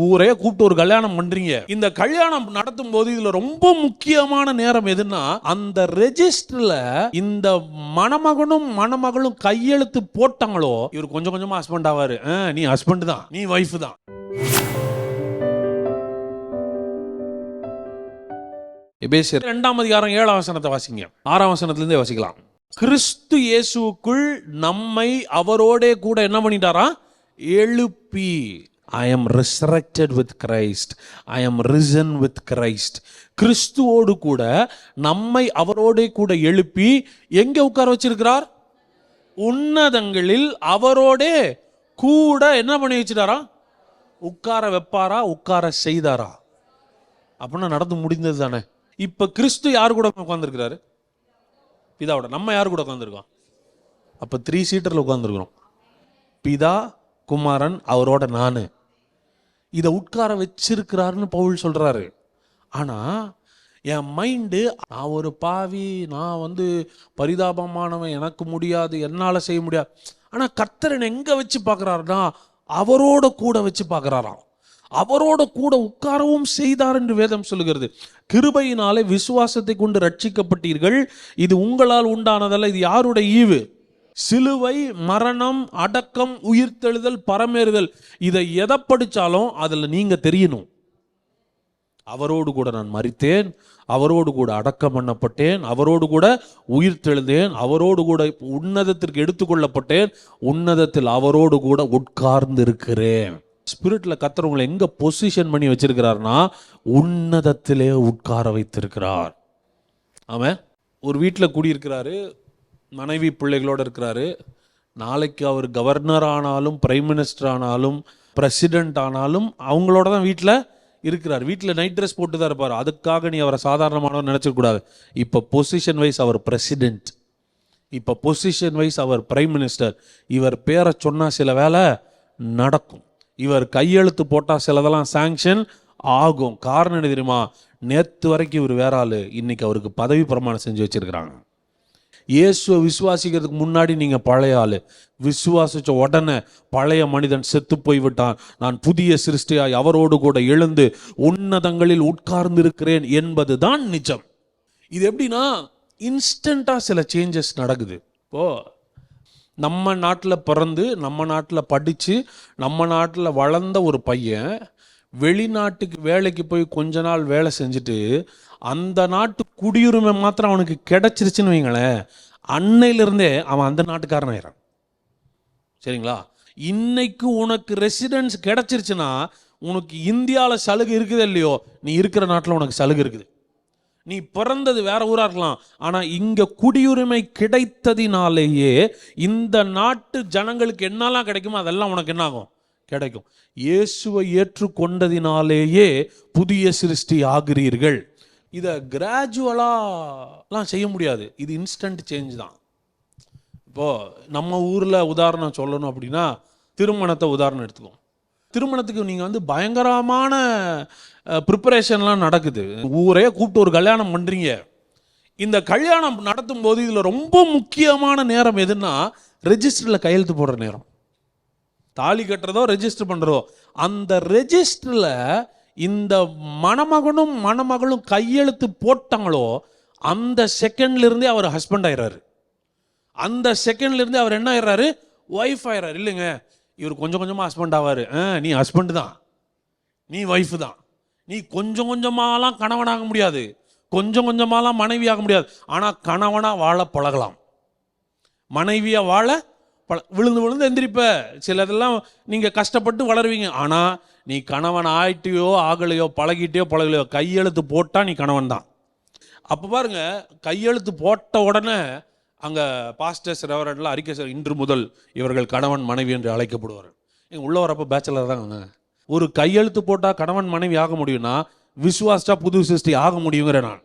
ஊரே கூப்பிட்டு ஒரு கல்யாணம் பண்றீங்க. இந்த கல்யாணம் நடத்தும் போது இதுல ரொம்ப முக்கியமான நேரம் எதுன்னா, அந்த ரெஜிஸ்டர்ல இந்த மணமகனும் மணமகளும் கையெழுத்து போட்டாங்களோ, இவர் கொஞ்சம் கொஞ்சமா ஹஸ்பண்ட் ஆவாரு. நீ ஹஸ்பண்ட் தான், நீ வைஃப் தான். எபேசியர் 2ஆம் அதிகாரம் 7ஆம் வசனத்தை வாசிங்க. 6ஆம் வசனத்திலிருந்தே வாசிக்கலாம். கிறிஸ்து இயேசுவுக்குள் நம்மை அவரோடே கூட என்ன பண்ணிட்டாரா? எழுப்பி. I am resurrected with Christ. I am risen with Christ. கிறிஸ்துவோடு கூட நம்மை அவரோடே கூட எழுப்பி எங்க உட்கார வச்சிருக்கிறார்? உன்னதங்களில் அவரோடே கூட என்ன பண்ணி வச்சிட்டாரா? உட்கார வைப்பாரா? உட்கார செய்தாரா? அப்படின்னா நடந்து முடிந்தது தானே. இப்ப கிறிஸ்து யாரு கூட உட்கார்ந்துருக்கிறாரு? பிதாவோட. நம்ம யாரு கூட உட்கார்ந்துருக்கோம்? அப்ப 3 சீட்டர்ல உட்கார்ந்துருக்கிறோம். பிதா, குமாரன், அவரோட நானு. இதை உட்கார வச்சிருக்கிறாருன்னு பவுல் சொல்றாரு. ஆனா என் மைண்டு, நான் ஒரு பாவி, நான் பரிதாபமானவன், எனக்கு முடியாது, என்னால செய்ய முடியாது. ஆனா கர்த்தர் எங்க வச்சு பார்க்கிறாருன்னா, அவரோட கூட வச்சு பார்க்கிறாராம். அவரோட கூட உட்காரவும் செய்தார் என்று வேதம் சொல்லுகிறது. கிருபையினாலே விசுவாசத்தை கொண்டு ரட்சிக்கப்பட்டீர்கள், இது உங்களால் உண்டானதல்ல, இது யாருடைய ஈவு? சிலுவை, மரணம், அடக்கம், உயிர்த்தெழுதல், பரமேறுதல், இதை எதை படிச்சாலும் அதுல நீங்க தெரியணும். அவரோடு கூட நான் மரித்தேன், அவரோடு கூட அடக்கம் பண்ணப்பட்டேன், அவரோடு கூட உயிர்த்தெழுந்தேன், அவரோடு கூட உன்னதத்திற்கு எடுத்துக்கொள்ளப்பட்டேன், உன்னதத்தில் அவரோடு கூட உட்கார்ந்து இருக்கிறேன். ஸ்பிரிட்ல கர்த்தர் உங்களை எங்க பொசிஷன் பண்ணி வச்சிருக்கிறார்னா, உன்னதத்திலே உட்கார வைத்திருக்கிறார். ஆமா. ஒரு வீட்டில் குடியிருக்கிறாரு, மனைவி பிள்ளைகளோடு இருக்கிறாரு. நாளைக்கு அவர் கவர்னர் ஆனாலும், பிரைம் மினிஸ்டர் ஆனாலும், பிரசிடென்ட் ஆனாலும் அவங்களோட தான் வீட்டில் இருக்கிறார். வீட்டில் நைட் ட்ரெஸ் போட்டு தான் இருப்பார். அதுக்காக நீ அவரை சாதாரணமானவர் நினச்சிக்கூடாது. இப்போ பொசிஷன் வைஸ் அவர் பிரசிடென்ட், இப்போ பொசிஷன் வைஸ் அவர் பிரைம் மினிஸ்டர். இவர் பேரை சொன்னால் சில வேலை நடக்கும், இவர் கையெழுத்து போட்டால் சிலதெல்லாம் சாங்ஷன் ஆகும். காரணம் என்ன தெரியுமா? நேற்று வரைக்கும் இவர் வேற ஆளு, இன்னைக்கு அவருக்கு பதவி பிரமாணம் செஞ்சு வச்சிருக்கிறாங்க. இயேசுவை விசுவாசிக்கிறதுக்கு முன்னாடி நீங்கள் பழைய ஆள், விசுவாசித்த உடனே பழைய மனிதன் செத்து போய்விட்டான், நான் புதிய சிருஷ்டியாய் அவரோடு கூட எழுந்து உன்னதங்களில் உட்கார்ந்து இருக்கிறேன் என்பது தான் நிஜம். இது எப்படின்னா, இன்ஸ்டண்ட்டாக சில சேஞ்சஸ் நடக்குது. இப்போது நம்ம நாட்டில் பிறந்து, நம்ம நாட்டில் படித்து, நம்ம நாட்டில் வளர்ந்த ஒரு பையன் வெளிநாட்டுக்கு வேலைக்கு போய் கொஞ்ச நாள் வேலை செஞ்சுட்டு அந்த நாட்டு குடியுரிமை மாத்திரம் அவனுக்கு கிடைச்சிருச்சுன்னு வைங்களேன், அன்னையிலிருந்தே அவன் அந்த நாட்டுக்காரன் ஆயிரான். சரிங்களா? இன்னைக்கு உனக்கு ரெசிடென்ஸ் கிடைச்சிருச்சுன்னா உனக்கு இந்தியாவில் சலுகை இருக்குது இல்லையோ, நீ இருக்கிற நாட்டில் உனக்கு சலுகை இருக்குது. நீ பிறந்தது வேற ஊராக இருக்கலாம், ஆனால் இங்கே குடியுரிமை கிடைத்ததினாலேயே இந்த நாட்டு ஜனங்களுக்கு என்னெல்லாம் கிடைக்குமோ அதெல்லாம் உனக்கு என்ன ஆகும்? கிடைக்கும். இயேசுவை ஏற்றுக்கொண்டதினாலேயே புதிய சிருஷ்டி ஆகிறீர்கள். இதை கிராஜுவலாலாம் செய்ய முடியாது, இது இன்ஸ்டன்ட் சேஞ்ச் தான். இப்போது நம்ம ஊரில் உதாரணம் சொல்லணும் அப்படின்னா, திருமணத்தை உதாரணம் எடுத்துக்குவோம். திருமணத்துக்கு நீங்கள் பயங்கரமான ப்ரிப்பரேஷன்லாம் நடக்குது. ஊரே கூப்பிட்டு ஒரு கல்யாணம் பண்ணுறீங்க. இந்த கல்யாணம் நடத்தும் போது இதில் ரொம்ப முக்கியமான நேரம் எதுன்னா, ரெஜிஸ்டரில் கையெழுத்து போடுற நேரம். தாலி கட்டுறதோ ரெஜிஸ்டர் பண்ணுறதோ, அந்த ரெஜிஸ்டரில் இந்த மணமகனும் மணமகளும் கையெழுத்து போட்டாங்களோ, அந்த செகண்ட்லேருந்தே அவர் ஹஸ்பண்ட் ஆயிடுறாரு. அந்த செகண்ட்லேருந்தே அவர் என்ன ஆயிடுறாரு? ஒய்ஃப் ஆயிடுறாரு. இல்லைங்க, இவர் கொஞ்சம் கொஞ்சமாக ஹஸ்பண்ட் ஆவார். நீ ஹஸ்பண்ட் தான், நீ ஒய்ஃப் தான். நீ கொஞ்சம் கொஞ்சமாலாம் கணவனாக முடியாது, கொஞ்சம் கொஞ்சமாலாம் மனைவி ஆக முடியாது. ஆனால் கணவனாக வாழ பழகலாம், மனைவியாக வாழ விழுந்து விழுந்து எந்திரிப்ப. சிலதெல்லாம் நீங்கள் கஷ்டப்பட்டு வளருவீங்க. ஆனால் நீ கணவன் ஆயிட்டியோ ஆகலையோ, பழகிட்டியோ பழகலையோ, கையெழுத்து போட்டால் நீ கணவன் தான். அப்போ பாருங்க, கையெழுத்து போட்ட உடனே அங்கே பாஸ்டர்ஸ் ரெவரண்ட்லாம் அறிக்கை சார், இன்று முதல் இவர்கள் கணவன் மனைவி என்று அழைக்கப்படுவார். எங்கள் உள்ள வரப்போ பேச்சுலர் தாங்க. ஒரு கையெழுத்து போட்டால் கணவன் மனைவி ஆக முடியும்னா, விசுவாசா புது சிருஷ்டி ஆக முடியுங்கிற நான்.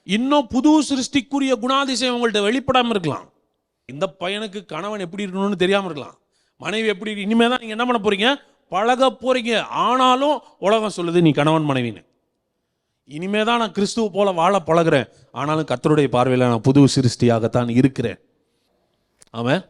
இன்னும் புது சிருஷ்டிக்குரிய குணாதிசயம் உங்கள்கிட்ட வெளிப்படாமல் இருக்கலாம். இந்த பையனுக்கு கணவன் எப்படி இருக்கணும்னு தெரியாமல் இருக்கலாம், மனைவி எப்படி. இனிமேல் தான் நீங்கள் என்ன பண்ண போறீங்க? பழக போறீங்க. ஆனாலும் உலகம் சொல்லுது நீ கணவன் மனைவின்னு. இனிமே தான் நான் கிறிஸ்துவ போல வாழ பழகிறேன், ஆனாலும் கர்த்தருடைய பார்வையில் நான் புது சிருஷ்டியாகத்தான் இருக்கிறேன். ஆமென்.